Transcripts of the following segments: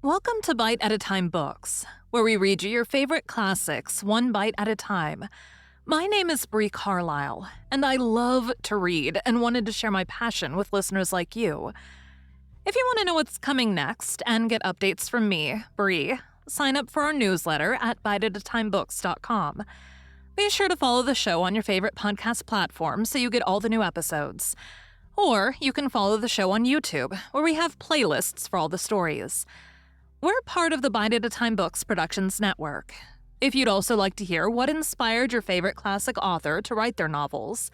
Welcome to Bite at a Time Books, where we read you your favorite classics one bite at a time. My name is Bree Carlile, and I love to read and wanted to share my passion with listeners like you. If you want to know what's coming next and get updates from me, Bree, sign up for our newsletter at biteatatimebooks.com. Be sure to follow the show on your favorite podcast platform so you get all the new episodes. Or you can follow the show on YouTube, where we have playlists for all the stories. We're part of the Bite at a Time Books Productions Network. If you'd also like to hear what inspired your favorite classic author to write their novels,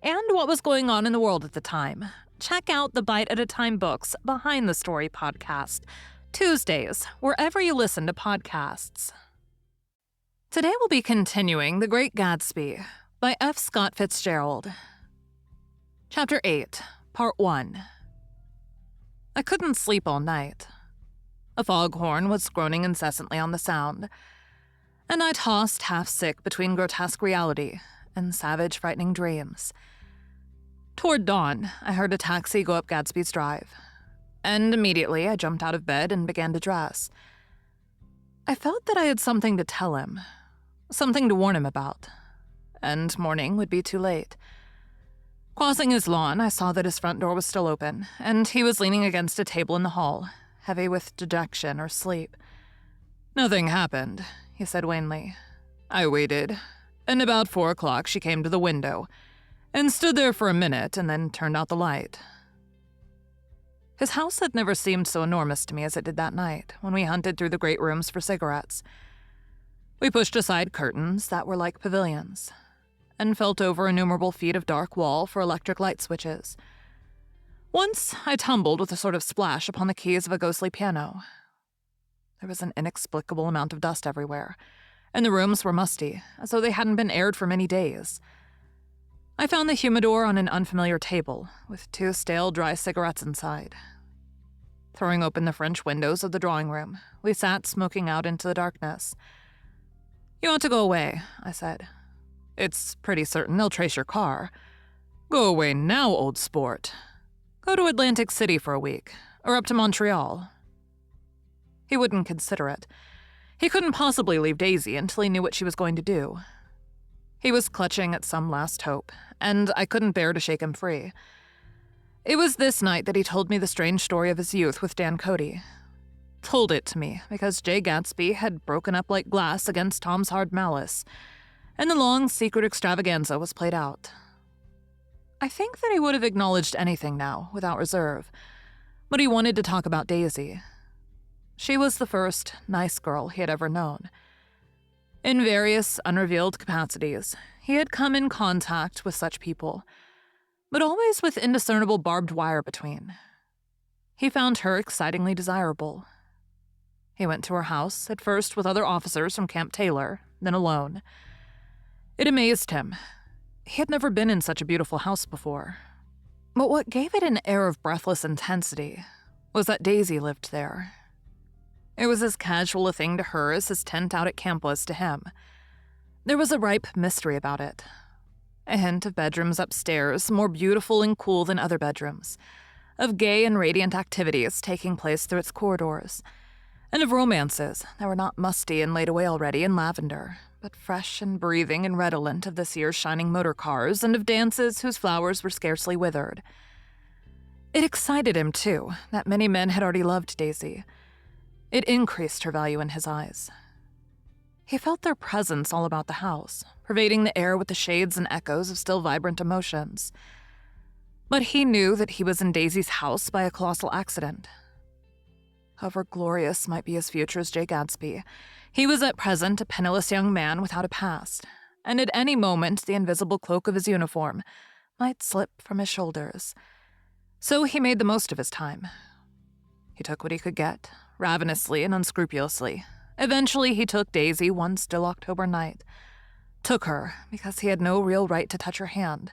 and what was going on in the world at the time, check out the Bite at a Time Books Behind the Story podcast, Tuesdays, wherever you listen to podcasts. Today we'll be continuing The Great Gatsby by F. Scott Fitzgerald. Chapter 8, Part 1. I couldn't sleep all night. A foghorn was groaning incessantly on the sound, and I tossed half-sick between grotesque reality and savage, frightening dreams. Toward dawn, I heard a taxi go up Gatsby's Drive, and immediately I jumped out of bed and began to dress. I felt that I had something to tell him, something to warn him about, and morning would be too late. Crossing his lawn, I saw that his front door was still open, and he was leaning against a table in the hall, heavy with dejection or sleep. "Nothing happened," he said wanly. "I waited, and about 4 o'clock she came to the window, and stood there for a minute and then turned out the light." His house had never seemed so enormous to me as it did that night, when we hunted through the great rooms for cigarettes. We pushed aside curtains that were like pavilions, and felt over innumerable feet of dark wall for electric light switches. Once, I tumbled with a sort of splash upon the keys of a ghostly piano. There was an inexplicable amount of dust everywhere, and the rooms were musty, as though they hadn't been aired for many days. I found the humidor on an unfamiliar table, with 2 stale, dry cigarettes inside. Throwing open the French windows of the drawing room, we sat smoking out into the darkness. "You ought to go away," I said. "It's pretty certain they'll trace your car." "Go away now, old sport. Go to Atlantic City for a week, or up to Montreal." He wouldn't consider it. He couldn't possibly leave Daisy until he knew what she was going to do. He was clutching at some last hope, and I couldn't bear to shake him free. It was this night that he told me the strange story of his youth with Dan Cody. Told it to me because Jay Gatsby had broken up like glass against Tom's hard malice, and the long, secret extravaganza was played out. I think that he would have acknowledged anything now, without reserve, but he wanted to talk about Daisy. She was the first nice girl he had ever known. In various unrevealed capacities, he had come in contact with such people, but always with indiscernible barbed wire between. He found her excitingly desirable. He went to her house, at first with other officers from Camp Taylor, then alone. It amazed him. He had never been in such a beautiful house before. But what gave it an air of breathless intensity was that Daisy lived there. It was as casual a thing to her as his tent out at camp was to him. There was a ripe mystery about it. A hint of bedrooms upstairs, more beautiful and cool than other bedrooms, of gay and radiant activities taking place through its corridors, and of romances that were not musty and laid away already in lavender, but fresh and breathing and redolent of this year's shining motor cars, and of dances whose flowers were scarcely withered. It excited him, too, that many men had already loved Daisy. It increased her value in his eyes. He felt their presence all about the house, pervading the air with the shades and echoes of still vibrant emotions. But he knew that he was in Daisy's house by a colossal accident. However glorious might be his future as Jay Gatsby, he was at present a penniless young man without a past, and at any moment the invisible cloak of his uniform might slip from his shoulders. So he made the most of his time. He took what he could get, ravenously and unscrupulously. Eventually he took Daisy one still October night. Took her because he had no real right to touch her hand.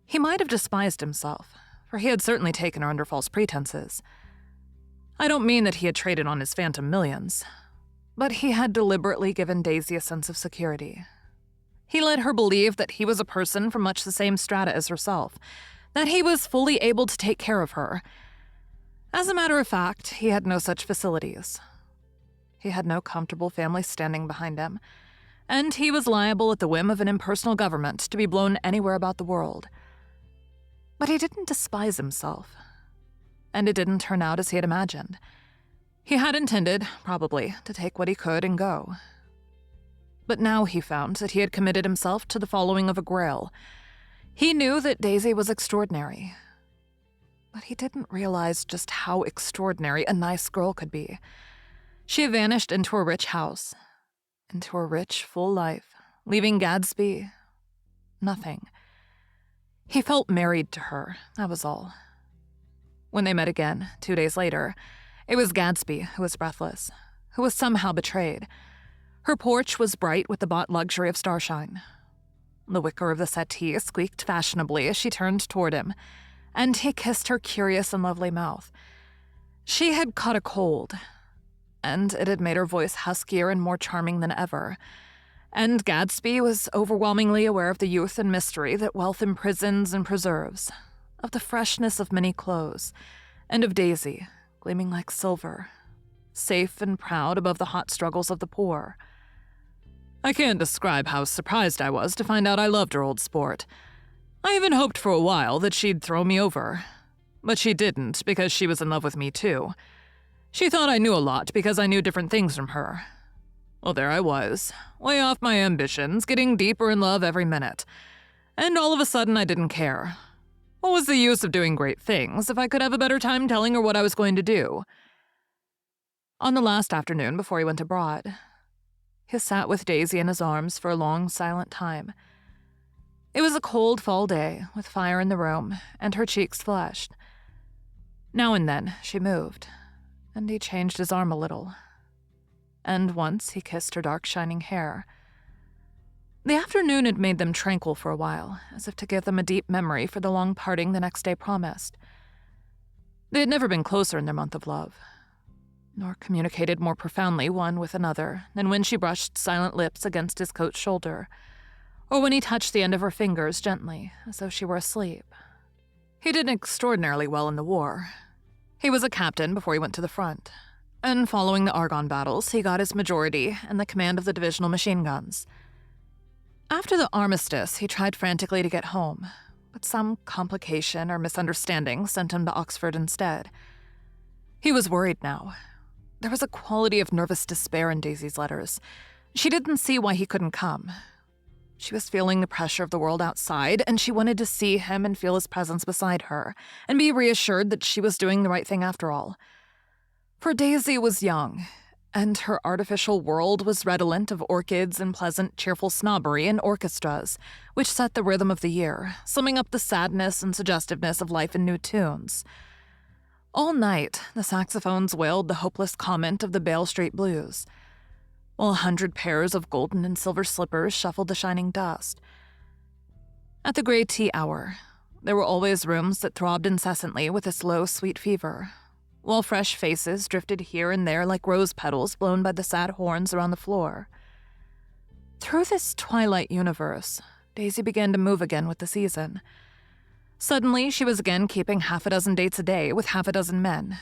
He might have despised himself, for he had certainly taken her under false pretenses. I don't mean that he had traded on his phantom millions, but he had deliberately given Daisy a sense of security. He let her believe that he was a person from much the same strata as herself, that he was fully able to take care of her. As a matter of fact, he had no such facilities. He had no comfortable family standing behind him, and he was liable at the whim of an impersonal government to be blown anywhere about the world. But he didn't despise himself, and it didn't turn out as he had imagined. He had intended, probably, to take what he could and go. But now he found that he had committed himself to the following of a grail. He knew that Daisy was extraordinary, but he didn't realize just how extraordinary a nice girl could be. She had vanished into a rich house, into a rich, full life, leaving Gatsby nothing. He felt married to her, that was all. When they met again, 2 days later, it was Gatsby who was breathless, who was somehow betrayed. Her porch was bright with the bought luxury of starshine. The wicker of the settee squeaked fashionably as she turned toward him, and he kissed her curious and lovely mouth. She had caught a cold, and it had made her voice huskier and more charming than ever. And Gatsby was overwhelmingly aware of the youth and mystery that wealth imprisons and preserves, of the freshness of many clothes, and of Daisy, gleaming like silver, safe and proud above the hot struggles of the poor. I can't describe how surprised I was to find out I loved her old sport. I even hoped for a while that she'd throw me over. But she didn't, because she was in love with me too. She thought I knew a lot because I knew different things from her. Well, there I was, way off my ambitions, getting deeper in love every minute. And all of a sudden I didn't care. What was the use of doing great things if I could have a better time telling her what I was going to do? On the last afternoon before he went abroad, he sat with Daisy in his arms for a long, silent time. It was a cold fall day, with fire in the room, and her cheeks flushed. Now and then she moved, and he changed his arm a little. And once he kissed her dark, shining hair. The afternoon had made them tranquil for a while, as if to give them a deep memory for the long parting the next day promised. They had never been closer in their month of love, nor communicated more profoundly one with another than when she brushed silent lips against his coat shoulder, or when he touched the end of her fingers gently, as though she were asleep. He did extraordinarily well in the war. He was a captain before he went to the front, and following the Argonne battles, he got his majority and the command of the divisional machine guns. After the armistice, he tried frantically to get home, but some complication or misunderstanding sent him to Oxford instead. He was worried now. There was a quality of nervous despair in Daisy's letters. She didn't see why he couldn't come. She was feeling the pressure of the world outside, and she wanted to see him and feel his presence beside her, and be reassured that she was doing the right thing after all. For Daisy was young, and her artificial world was redolent of orchids and pleasant, cheerful snobbery and orchestras, which set the rhythm of the year, summing up the sadness and suggestiveness of life in new tunes. All night, the saxophones wailed the hopeless comment of the Bale Street Blues, while 100 pairs of golden and silver slippers shuffled the shining dust. At the gray tea hour, there were always rooms that throbbed incessantly with this low, sweet fever, while fresh faces drifted here and there like rose petals blown by the sad horns around the floor. Through this twilight universe, Daisy began to move again with the season. Suddenly, she was again keeping 6 dates a day with 6 men,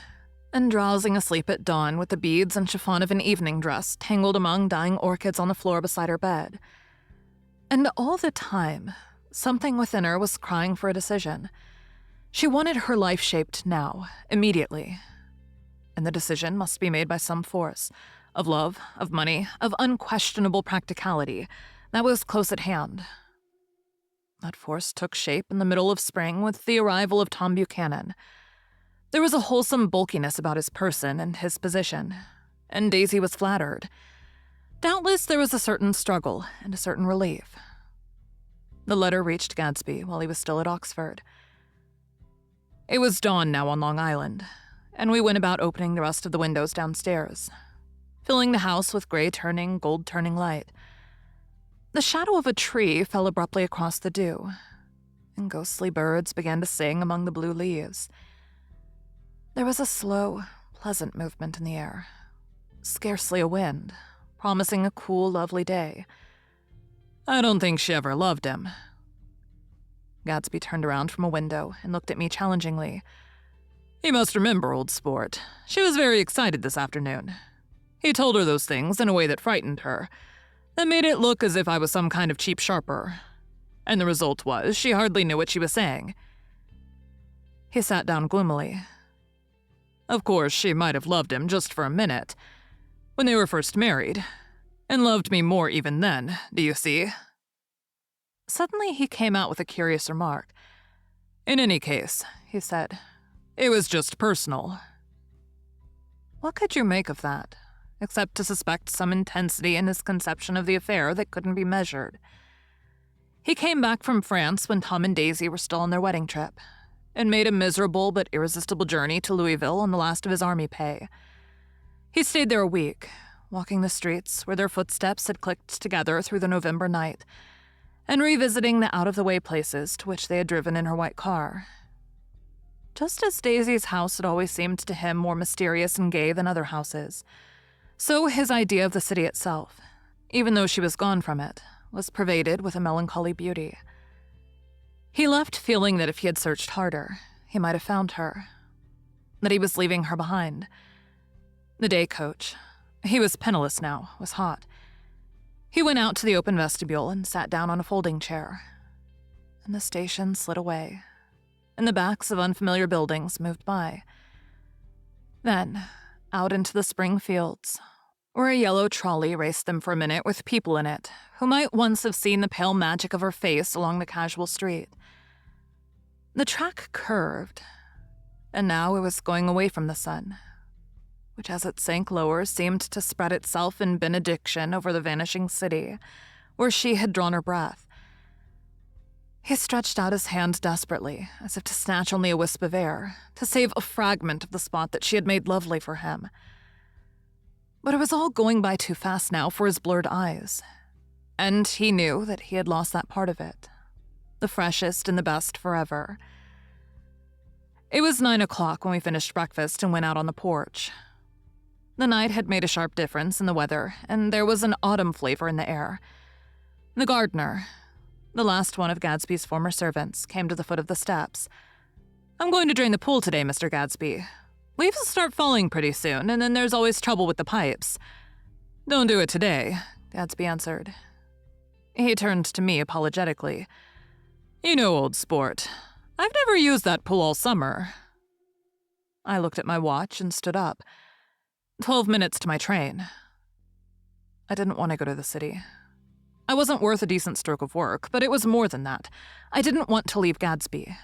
and drowsing asleep at dawn with the beads and chiffon of an evening dress tangled among dying orchids on the floor beside her bed. And all the time, something within her was crying for a decision. She wanted her life shaped now, immediately. And the decision must be made by some force, of love, of money, of unquestionable practicality, that was close at hand. That force took shape in the middle of spring with the arrival of Tom Buchanan. There was a wholesome bulkiness about his person and his position, and Daisy was flattered. Doubtless there was a certain struggle and a certain relief. The letter reached Gatsby while he was still at Oxford. It was dawn now on Long Island, and we went about opening the rest of the windows downstairs, filling the house with gray-turning, gold-turning light. The shadow of a tree fell abruptly across the dew, and ghostly birds began to sing among the blue leaves. There was a slow, pleasant movement in the air, scarcely a wind, promising a cool, lovely day. I don't think she ever loved him. Gatsby turned around from a window and looked at me challengingly. He must remember, old sport. She was very excited this afternoon. He told her those things in a way that frightened her, that made it look as if I was some kind of cheap sharper. And the result was she hardly knew what she was saying. He sat down gloomily. Of course, she might have loved him just for a minute, when they were first married, and loved me more even then, do you see? Suddenly he came out with a curious remark. In any case, he said, it was just personal. What could you make of that, except to suspect some intensity in his conception of the affair that couldn't be measured? He came back from France when Tom and Daisy were still on their wedding trip, and made a miserable but irresistible journey to Louisville on the last of his army pay. He stayed there a week, walking the streets where their footsteps had clicked together through the November night, and revisiting the out-of-the-way places to which they had driven in her white car. Just as Daisy's house had always seemed to him more mysterious and gay than other houses, so his idea of the city itself, even though she was gone from it, was pervaded with a melancholy beauty. He left feeling that if he had searched harder, he might have found her, that he was leaving her behind. The day coach, he was penniless now, was hot. He went out to the open vestibule and sat down on a folding chair, and the station slid away, and the backs of unfamiliar buildings moved by. Then, out into the spring fields, where a yellow trolley raced them for a minute with people in it who might once have seen the pale magic of her face along the casual street. The track curved, and now it was going away from the sun, which as it sank lower seemed to spread itself in benediction over the vanishing city, where she had drawn her breath. He stretched out his hand desperately, as if to snatch only a wisp of air, to save a fragment of the spot that she had made lovely for him. But it was all going by too fast now for his blurred eyes, and he knew that he had lost that part of it, the freshest and the best forever. It was 9 o'clock when we finished breakfast and went out on the porch. The night had made a sharp difference in the weather, and there was an autumn flavor in the air. The gardener, the last one of Gatsby's former servants, came to the foot of the steps. I'm going to drain the pool today, Mr. Gatsby. Leaves will start falling pretty soon, and then there's always trouble with the pipes. Don't do it today, Gatsby answered. He turned to me apologetically. You know, old sport, I've never used that pool all summer. I looked at my watch and stood up. 12 minutes to my train. I didn't want to go to the city. I wasn't worth a decent stroke of work, but it was more than that. I didn't want to leave Gatsby.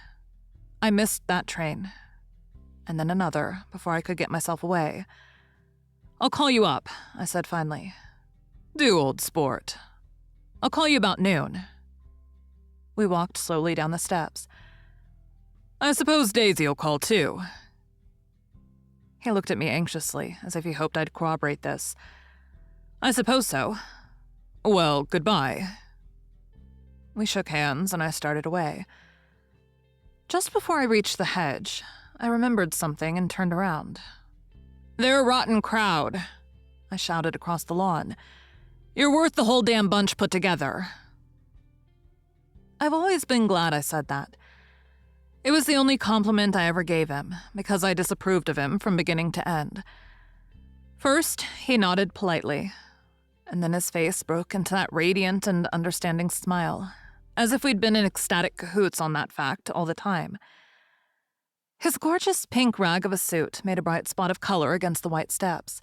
I missed that train, and then another, before I could get myself away. I'll call you up, I said finally. Do, old sport. I'll call you about noon. We walked slowly down the steps. I suppose Daisy'll call too. He looked at me anxiously, as if he hoped I'd corroborate this. I suppose so. Well, goodbye. We shook hands, and I started away. Just before I reached the hedge, I remembered something and turned around. They're a rotten crowd, I shouted across the lawn. You're worth the whole damn bunch put together. I've always been glad I said that. It was the only compliment I ever gave him, because I disapproved of him from beginning to end. First, he nodded politely, and then his face broke into that radiant and understanding smile, as if we'd been in ecstatic cahoots on that fact all the time. His gorgeous pink rag of a suit made a bright spot of color against the white steps,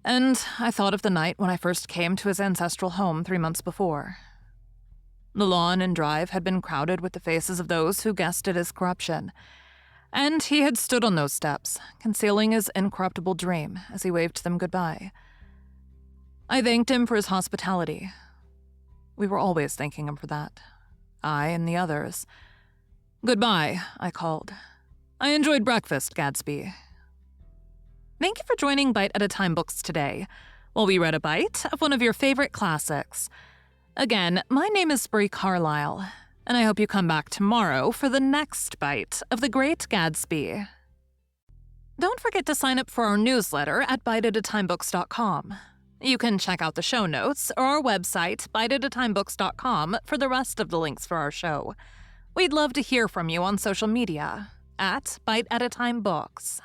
and I thought of the night when I first came to his ancestral home 3 months before. The lawn and drive had been crowded with the faces of those who guessed at his corruption, and he had stood on those steps, concealing his incorruptible dream as he waved them goodbye. I thanked him for his hospitality. We were always thanking him for that, I and the others. Goodbye, I called. I enjoyed breakfast, Gatsby. Thank you for joining Bite at a Time Books today, while we read a bite of one of your favorite classics. Again, my name is Bree Carlile, and I hope you come back tomorrow for the next bite of The Great Gatsby. Don't forget to sign up for our newsletter at biteatatimebooks.com. You can check out the show notes or our website, biteatatimebooks.com, for the rest of the links for our show. We'd love to hear from you on social media. at Bite at a Time Books.